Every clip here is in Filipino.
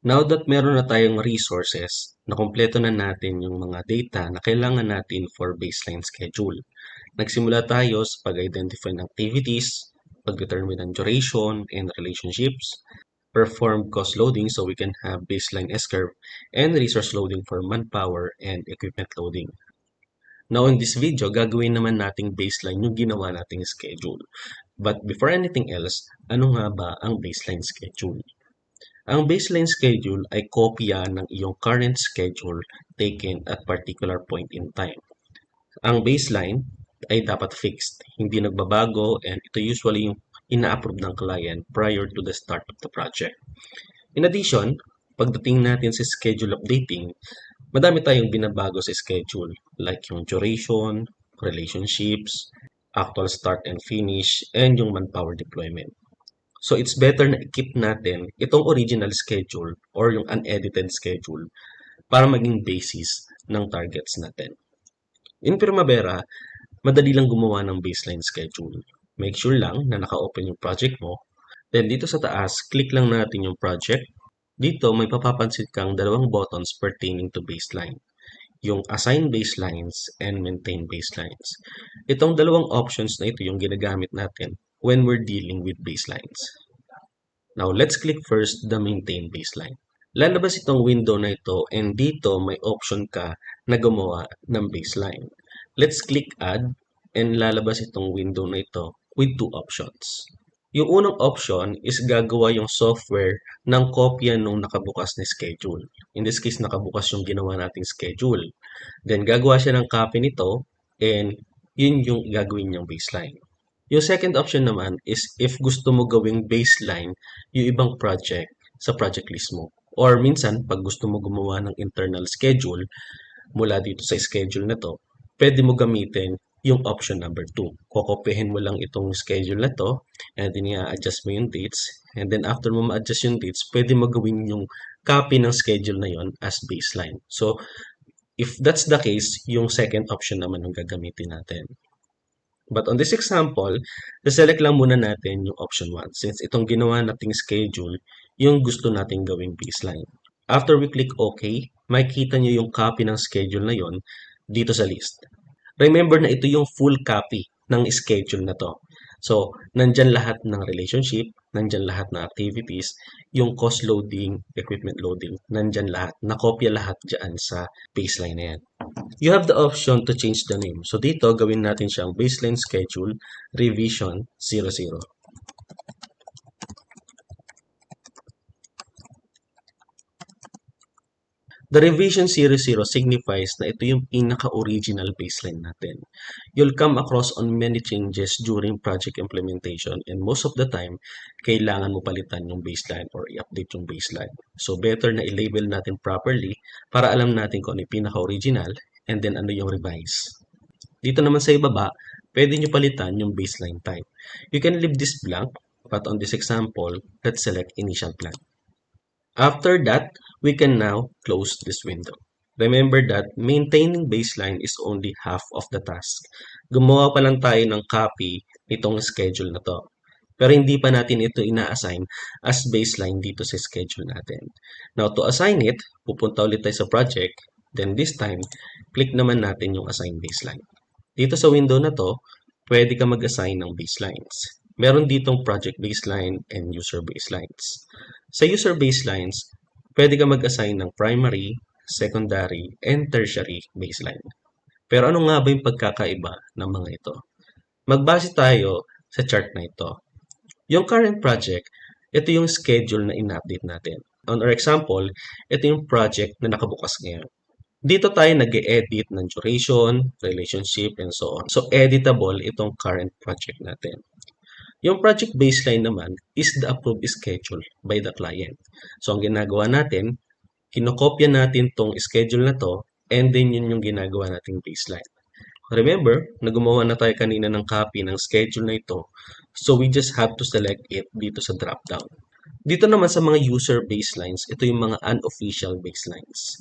Now that meron na tayong resources, nakumpleto na natin yung mga data na kailangan natin for baseline schedule. Nagsimula tayo sa pag-identify ng activities, pag-determine ng duration and relationships, perform cost loading so we can have baseline S-curve, and resource loading for manpower and equipment loading. Now in this video, gagawin naman nating baseline yung ginawa nating schedule. But before anything else, ano nga ba ang baseline schedule? Ang baseline schedule ay kopya ng iyong current schedule taken at particular point in time. Ang baseline ay dapat fixed, hindi nagbabago, and ito usually yung ina-approve ng client prior to the start of the project. In addition, pagdating natin sa schedule updating, madami tayong binabago sa schedule like yung duration, relationships, actual start and finish, and yung manpower deployment. So it's better na i-keep natin itong original schedule or yung unedited schedule para maging basis ng targets natin. In Primavera, madali lang gumawa ng baseline schedule. Make sure lang na naka-open yung project mo. Then dito sa taas, click lang natin yung project. Dito may papapansin kang dalawang buttons pertaining to baseline. Yung assign baselines and maintain baselines. Itong dalawang options na ito yung ginagamit natin when we're dealing with baselines. Now, let's click first the maintain baseline. Lalabas itong window na ito and dito may option ka na gumawa ng baseline. Let's click add and lalabas itong window na ito with two options. Yung unang option is gagawa yung software ng kopya nung nakabukas na schedule. In this case, nakabukas yung ginawa nating schedule. Then, gagawa siya ng copy nito and yun yung gagawin niyang baseline. Yung second option naman is if gusto mo gawing baseline yung ibang project sa project list mo. Or minsan, pag gusto mo gumawa ng internal schedule mula dito sa schedule na to, pwede mo gamitin yung option number 2. Kokopyahin mo lang itong schedule na to and then i-adjust mo yung dates. And then after mo ma-adjust yung dates, pwede mo gawin yung copy ng schedule na yon as baseline. So, if that's the case, yung second option naman yung gagamitin natin. But on this example, select lang muna natin yung option 1 since itong ginawa nating schedule yung gusto nating gawing baseline. After we click OK, makikita nyo yung copy ng schedule na yon dito sa list. Remember na ito yung full copy ng schedule na to. So, nandyan lahat ng relationship, nandyan lahat ng activities, yung cost loading, equipment loading, nandyan lahat. Nakopya lahat dyan sa baseline na yan. You have the option to change the name. So, dito, gawin natin siyang baseline schedule revision 00. The revision 00 signifies na ito yung pinaka-original baseline natin. You'll come across on many changes during project implementation and most of the time, kailangan mo palitan yung baseline or i-update yung baseline. So better na i-label natin properly para alam natin kung ano yung pinaka-original and then ano yung revise. Dito naman sa ibaba, pwede nyo palitan yung baseline type. You can leave this blank, but on this example, let's select initial plan. After that, we can now close this window. Remember that maintaining baseline is only half of the task. Gumawa pa lang tayo ng copy nitong schedule na to. Pero hindi pa natin ito ina-assign as baseline dito sa schedule natin. Now, to assign it, pupunta ulit tayo sa project. Then this time, click naman natin yung assign baseline. Dito sa window na to, pwede ka mag-assign ng baselines. Meron ditong project baseline and user baselines. Sa user baselines, pwede ka mag-assign ng primary, secondary, and tertiary baseline. Pero ano nga ba yung pagkakaiba ng mga ito? Magbase tayo sa chart na ito. Yung current project, ito yung schedule na in-update natin. On our example, ito yung project na nakabukas ngayon. Dito tayo nag-edit ng duration, relationship, and so on. So, editable itong current project natin. Yung project baseline naman is the approved schedule by the client. So, ang ginagawa natin, kinokopya natin tong schedule na to and then yun yung ginagawa nating baseline. Remember, gumawa na tayo kanina ng copy ng schedule na ito. So, we just have to select it dito sa drop-down. Dito naman sa mga user baselines, ito yung mga unofficial baselines.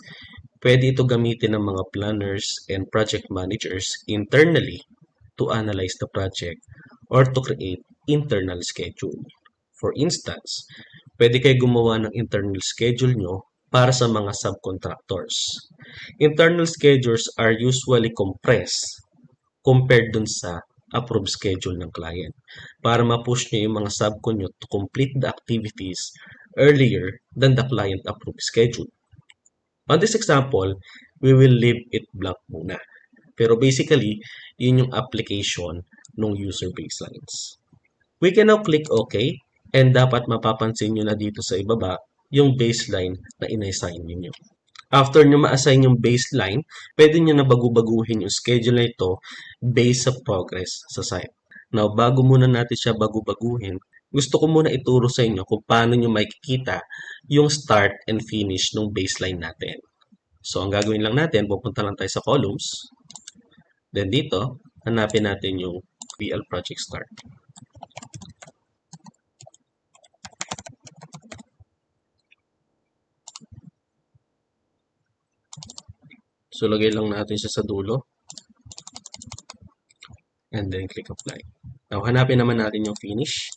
Pwede ito gamitin ng mga planners and project managers internally to analyze the project or to create internal schedule. For instance, Pwede kayo gumawa ng internal schedule nyo para sa mga subcontractors. Internal schedules are usually compressed compared dun sa approved schedule ng client para ma-push nyo yung mga subcon nyo to complete the activities earlier than the client approved schedule. On this example, we will leave it blank muna. Pero basically, yun yung application ng user baselines. We can now click OK and dapat mapapansin nyo na dito sa ibaba yung baseline na inassign niyo. After nyo ma-assign yung baseline, pwede nyo na bagu-baguhin yung schedule na ito based sa progress sa site. Now, bago muna natin siya bagu-baguhin, gusto ko muna ituro sa inyo kung paano nyo makikita yung start and finish ng baseline natin. So, ang gagawin lang natin, pupunta lang tayo sa columns. Then dito, hanapin natin yung BL Project Start. So, lagay lang natin siya sa dulo. And then, click Apply. Now, hanapin naman natin yung finish.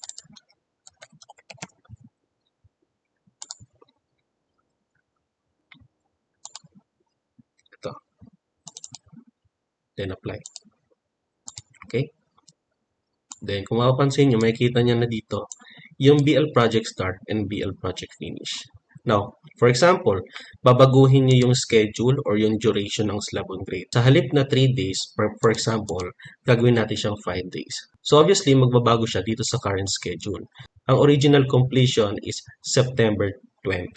Ito. Then, Apply. Okay? Then, kung mapapansin nyo, makikita nyo na dito yung BL Project Start and BL Project Finish. Now, for example, babaguhin nyo yung schedule or yung duration ng slab on grade. Sa halip na 3 days, for example, gagawin natin siyang 5 days. So, obviously, magbabago siya dito sa current schedule. Ang original completion is September 20.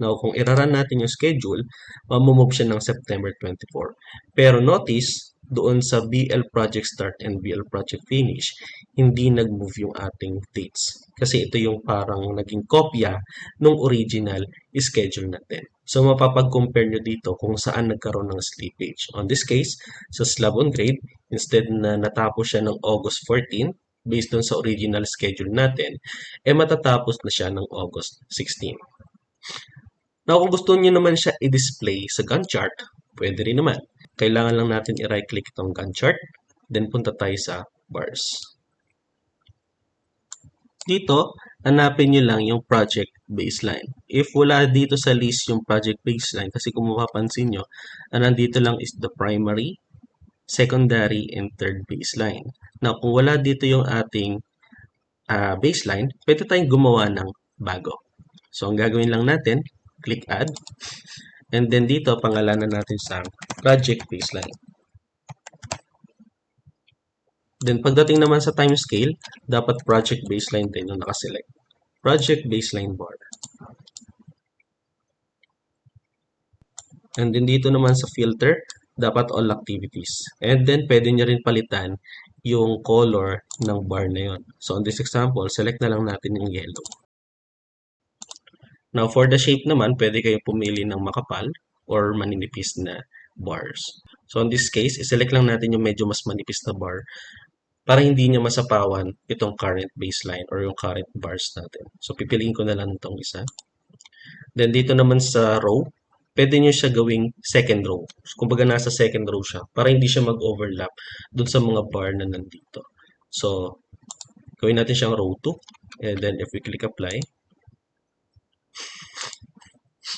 Now, kung iraran natin yung schedule, mamumove siya ng September 24. Pero notice, doon sa BL Project Start and BL Project Finish, hindi nag-move yung ating dates. Kasi ito yung parang naging kopya ng original schedule natin. So, mapapag-compare nyo dito kung saan nagkaroon ng slippage. On this case, sa slab on grade, instead na natapos siya ng August 14, based on sa original schedule natin, matatapos na siya ng August 16. Now, kung gusto niyo naman siya i-display sa Gantt chart, pwede rin naman. Kailangan lang natin i-right click itong Gantt chart, then punta tayo sa bars. Dito, hanapin nyo lang yung project baseline. If wala dito sa list yung project baseline, kasi kung mapapansin nyo, nandito lang is the primary, secondary, and third baseline. Now, kung wala dito yung ating baseline, pwede tayong gumawa ng bago. So, ang gagawin lang natin, click Add. And then dito, pangalanan natin sa project baseline. Then pagdating naman sa time scale, dapat project baseline din yung nakaselect. Project baseline bar. And then dito naman sa filter, dapat all activities. And then pwede nyo rin palitan yung color ng bar na yun. So on this example, select na lang natin yung yellow. Now, for the shape naman, pwede kayong pumili ng makapal or maninipis na bars. So, in this case, iselect lang natin yung medyo mas manipis na bar para hindi niya masapawan itong current baseline or yung current bars natin. So, pipiliin ko na lang itong isa. Then, dito naman sa row, pwede nyo siya gawing second row. So, kumbaga nasa second row siya para hindi siya mag-overlap dun sa mga bar na nandito. So, gawin natin siyang row 2. And then, if we click apply,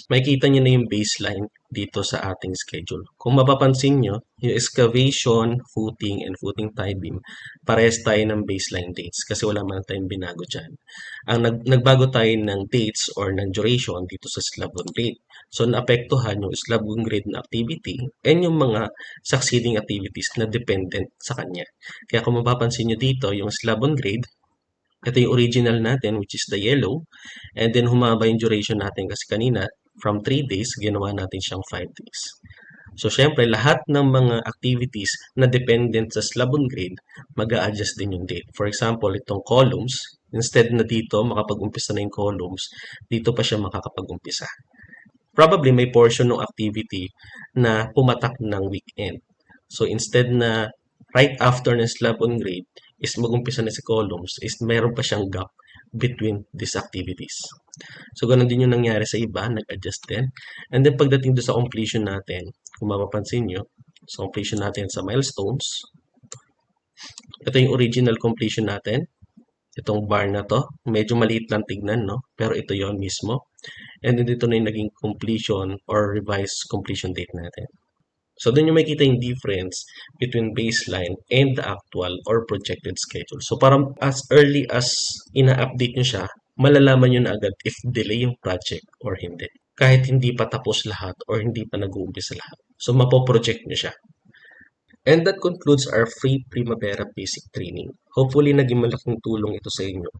makikita nyo na yung baseline dito sa ating schedule. Kung mapapansin nyo, yung excavation, footing, and footing tie beam, parehas tayo ng baseline dates kasi wala man tayong binago dyan. Ang nagbago tayo ng dates or ng duration dito sa slab on grade. So, naapektuhan yung slab on grade na activity and yung mga succeeding activities na dependent sa kanya. Kaya kung mapapansin nyo dito, yung slab on grade, ito yung original natin which is the yellow, and then humaba yung duration natin kasi kanina from 3 days, ginawa natin siyang 5 days. So, syempre, lahat ng mga activities na dependent sa slab on grade, mag-a-adjust din yung date. For example, itong columns, instead na dito makapag-umpisa na yung columns, dito pa siya makakapag-umpisa. Probably may portion ng activity na pumatak ng weekend. So, instead na right after ng slab on grade is mag-umpisa na si columns, is meron pa siyang gap between these activities. So, ganun din yung nangyari sa iba, nag-adjust din. And then, pagdating doon sa completion natin, kung mapapansin nyo, sa completion natin sa milestones, ito yung original completion natin. Itong bar na to, medyo maliit lang tignan, no? Pero ito yon mismo. And then dito na yung naging completion or revised completion date natin. So, doon yung makita yung difference between baseline and the actual or projected schedule. So, parang as early as ina-update nyo siya, malalaman nyo na agad if delay yung project or hindi. Kahit hindi pa tapos lahat or hindi pa nag-uumpisa lahat. So, mapoproject nyo siya. And that concludes our free Primavera basic training. Hopefully, naging malaking tulong ito sa inyo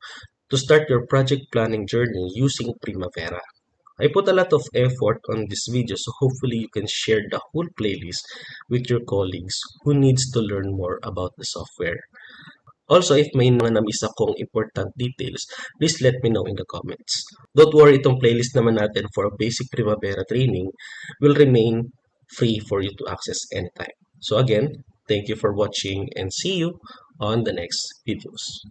to start your project planning journey using Primavera. I put a lot of effort on this video, so hopefully you can share the whole playlist with your colleagues who needs to learn more about the software. Also, if may mga na-miss akong important details, please let me know in the comments. Don't worry, itong playlist naman natin for basic Primavera training will remain free for you to access anytime. So again, thank you for watching and see you on the next videos.